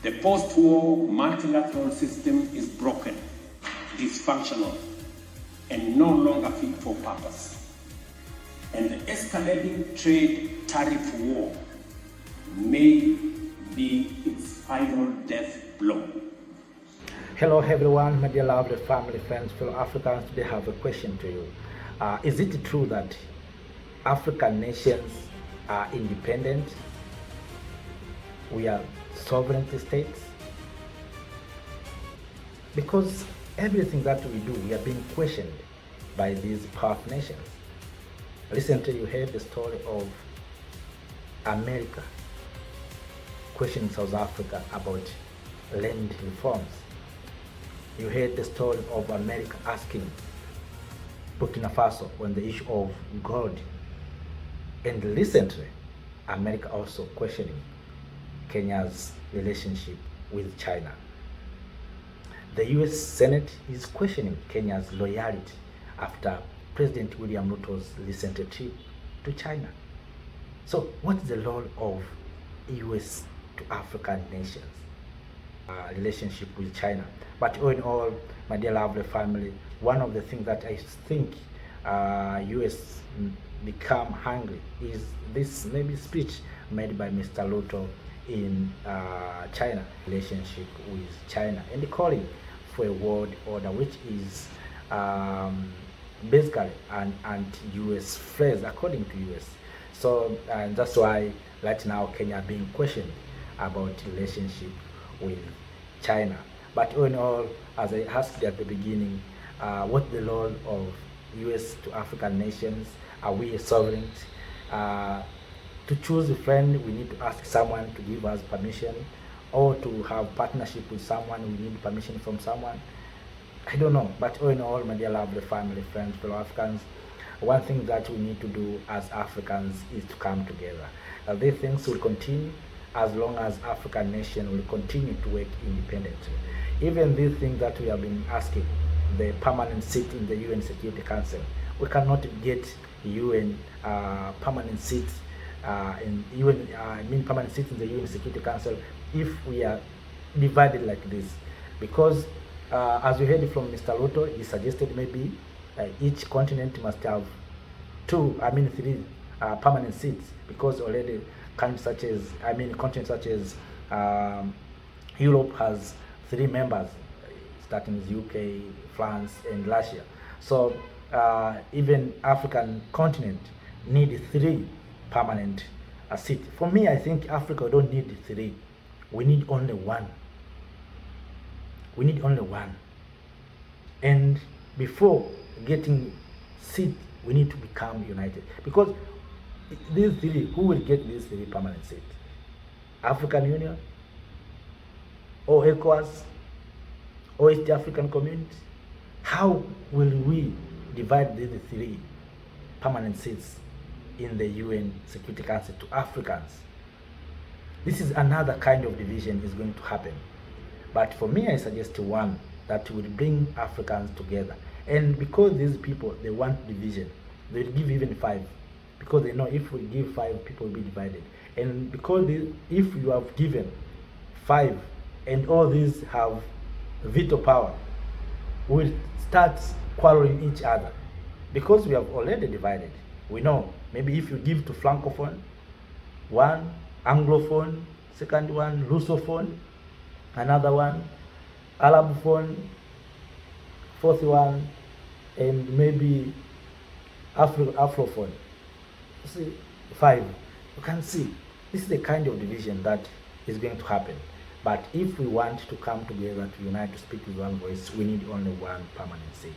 The post-war multilateral system is broken, dysfunctional, and no longer fit for purpose. And the escalating trade tariff war may be its final death blow. Hello everyone, my dear lovely family, friends, fellow Africans. Today I have a question to you. Is it true that African nations are independent? We are sovereignty states? Because everything that we do, we are being questioned by these powerful nations. Recently you heard the story of America questioning South Africa about land reforms. You heard the story of America asking Burkina Faso on the issue of gold. And recently, America also questioning Kenya's relationship with China. The US Senate is questioning Kenya's loyalty after President William Ruto's recent trip to China. So what's the role of US to African nations? Relationship with China. But all in all, my dear lovely family, one of the things that I think US become hungry is this maybe speech made by Mr. Ruto in China, relationship with China, and calling for a world order, which is basically an anti-US phrase according to US. So and that's why right now Kenya being questioned about relationship with China. But all in all, as I asked at the beginning, what's the role of US to African nations? Are we a sovereign? To choose a friend, we need to ask someone to give us permission, or to have partnership with someone, we need permission from someone. I don't know, but all in all, my dear lovely family, friends, fellow Africans, one thing that we need to do as Africans is to come together. These things will continue as long as African nation will continue to work independently. Even these things that we have been asking, the permanent seat in the UN Security Council, we cannot get UN permanent seats permanent seats in the UN Security Council if we are divided like this. Because as we heard from Mr. Ruto, he suggested maybe each continent must have three permanent seats, because already continents such as Europe has 3 members, starting with UK, France, and Russia. So even African continent need 3 permanent seats. For me, I think Africa don't need 3. We need only 1. We need only 1. And before getting seat, we need to become united. Because these 3, who will get these 3 permanent seats? African Union, or ECOWAS, or East African Community? How will we divide these 3 permanent seats in the UN Security Council to Africans? This is another kind of division is going to happen. But for me, I suggest one that will bring Africans together. And because these people, they want division, they'll give even 5. Because they know if we give 5, people will be divided. And because if you have given 5 and all these have veto power, we'll start quarreling each other. Because we have already divided. We know maybe if you give to Francophone, 1, Anglophone, second one, Russophone, another one, Arabophone, 4th one, and maybe Afrophone. See, 5. You can see this is the kind of division that is going to happen. But if we want to come together, to unite, to speak with one voice, we need only 1 permanent seat.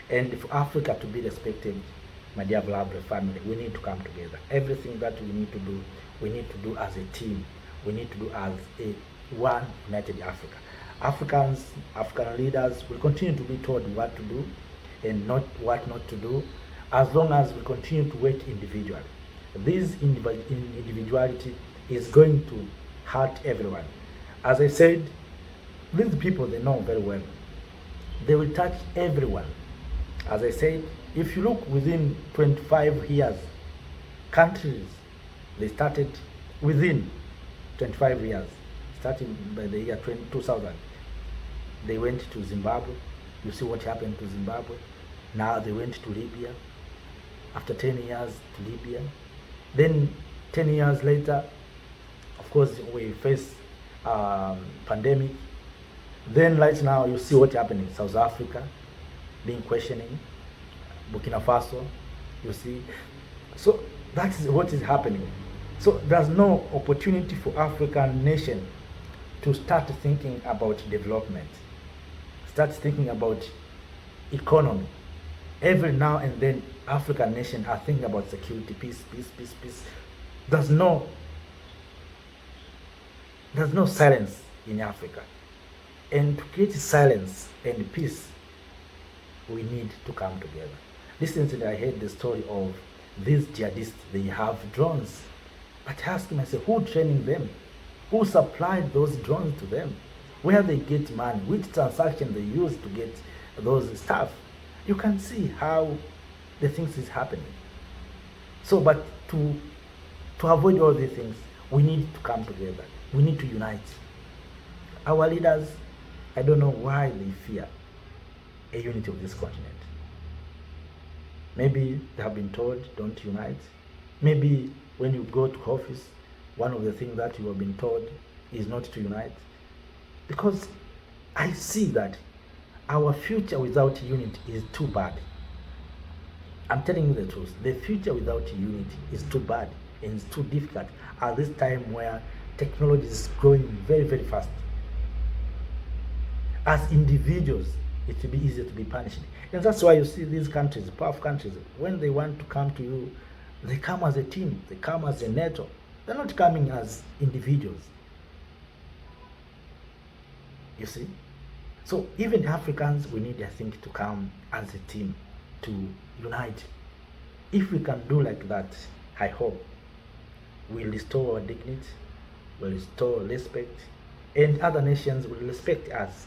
And for Africa to be respected, my dear lovely family, we need to come together. Everything that we need to do as a team. We need to do as a one united Africa. African leaders will continue to be told what to do and what not to do, as long as we continue to work individually. This individuality is going to hurt everyone. As I said, these people, they know very well. They will touch everyone. As I said, if you look within 25 years, countries, they started within 25 years, starting by the year 2000. They went to Zimbabwe. You see what happened to Zimbabwe. Now they went to Libya. After 10 years to Libya. Then 10 years later, of course, we face pandemic. Then right now, you see what happened in South Africa, being questioning, Burkina Faso, you see. So that's what is happening. So there's no opportunity for African nation to start thinking about development, start thinking about economy. Every now and then, African nations are thinking about security, peace. There's no silence in Africa. And to create silence and peace, we need to come together. Recently, I heard the story of these jihadists. They have drones. But I asked myself, who training them? Who supplied those drones to them? Where they get money? Which transaction they use to get those stuff? You can see how the things is happening. So, but to avoid all these things, we need to come together. We need to unite. Our leaders, I don't know why they fear a unity of this continent. Maybe they have been told, don't unite. Maybe when you go to office, one of the things that you have been told is not to unite. Because I see that our future without unity is too bad. I'm telling you the truth. The future without unity is too bad and it's too difficult at this time where technology is growing very, very fast. As individuals, it will be easier to be punished. And that's why you see these countries, powerful countries, when they want to come to you, they come as a team, they come as a NATO. They're not coming as individuals. You see? So even Africans, we need, I think, to come as a team to unite. If we can do like that, I hope we'll restore our dignity, we'll restore respect, and other nations will respect us.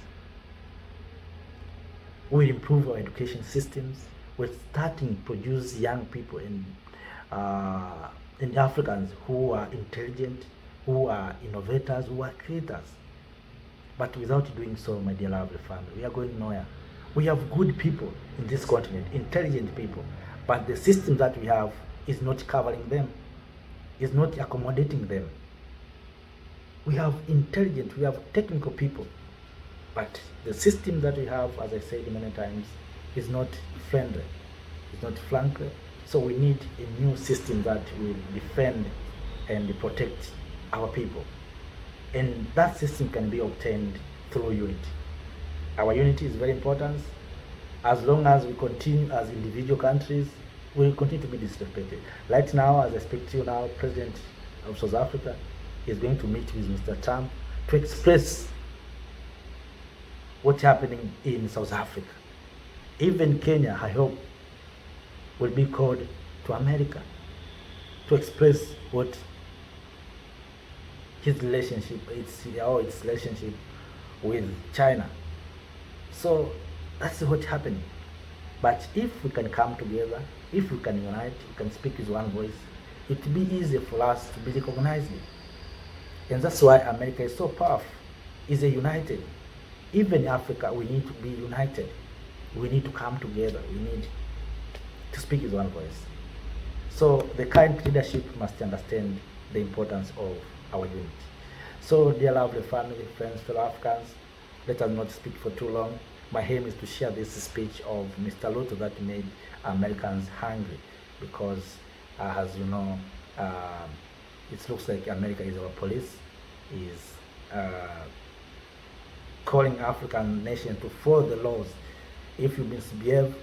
We'll improve our education systems. We're starting to produce young people and Africans who are intelligent, who are innovators, who are creators. But without doing so, my dear lovely family, we are going nowhere. We have good people in this continent, intelligent people, but the system that we have is not covering them, is not accommodating them. We have intelligent, we have technical people, but the system that we have, as I said many times, is not friendly, it's not friendly. So we need a new system that will defend and protect our people. And that system can be obtained through unity. Our unity is very important. As long as we continue as individual countries, we will continue to be disrespected. Right now, as I speak to you now, President of South Africa is going to meet with Mr. Trump to express what's happening in South Africa. Even Kenya, I hope, will be called to America to express what its relationship with China. So that's what's happening. But if we can come together, if we can unite, we can speak with one voice, it will be easier for us to be recognized. And that's why America is so powerful, is a united. Even Africa, we need to be united. We need to come together. We need to speak with one voice. So the current leadership must understand the importance of our unity. So dear lovely family, friends, fellow Africans, let us not speak for too long. My aim is to share this speech of Mr. Ruto that made Americans hungry because, as you know, it looks like America is our police, is calling African nations to follow the laws. If you misbehave,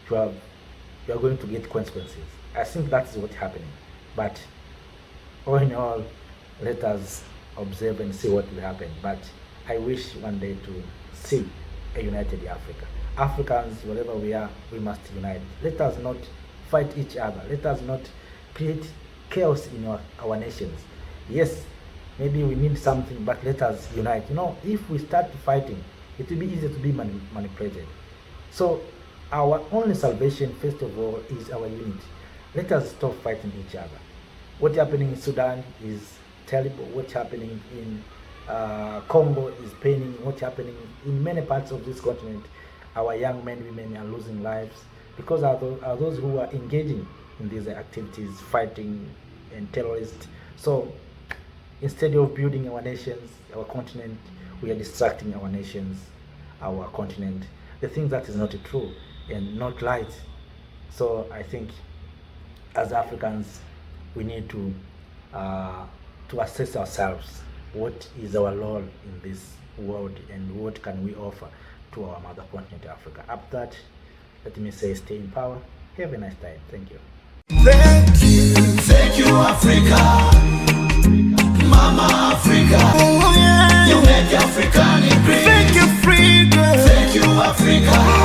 you are going to get consequences. I think that's what's happening. But all in all, let us observe and see what will happen. But I wish one day to see a united Africa. Africans, wherever we are, we must unite. Let us not fight each other. Let us not create chaos in our nations. Yes, maybe we need something, but let us unite. You know, if we start fighting, it will be easier to be manipulated. So our only salvation, first of all, is our unity. Let us stop fighting each other. What's happening in Sudan is terrible. What's happening in Congo is paining. What's happening in many parts of this continent. Our young men, women are losing lives because are those who are engaging in these activities, fighting and terrorists. So instead of building our nations, our continent, we are distracting our nations, our continent. The thing that is not true and not right. So I think as Africans, we need to assess ourselves. What is our role in this world and what can we offer to our mother continent, Africa? After that, let me say stay in power. Have a nice time. Thank you. Thank you, Africa. Mama Africa. Oh, yeah. You make African great. Thank you, Africa. Thank you, Africa.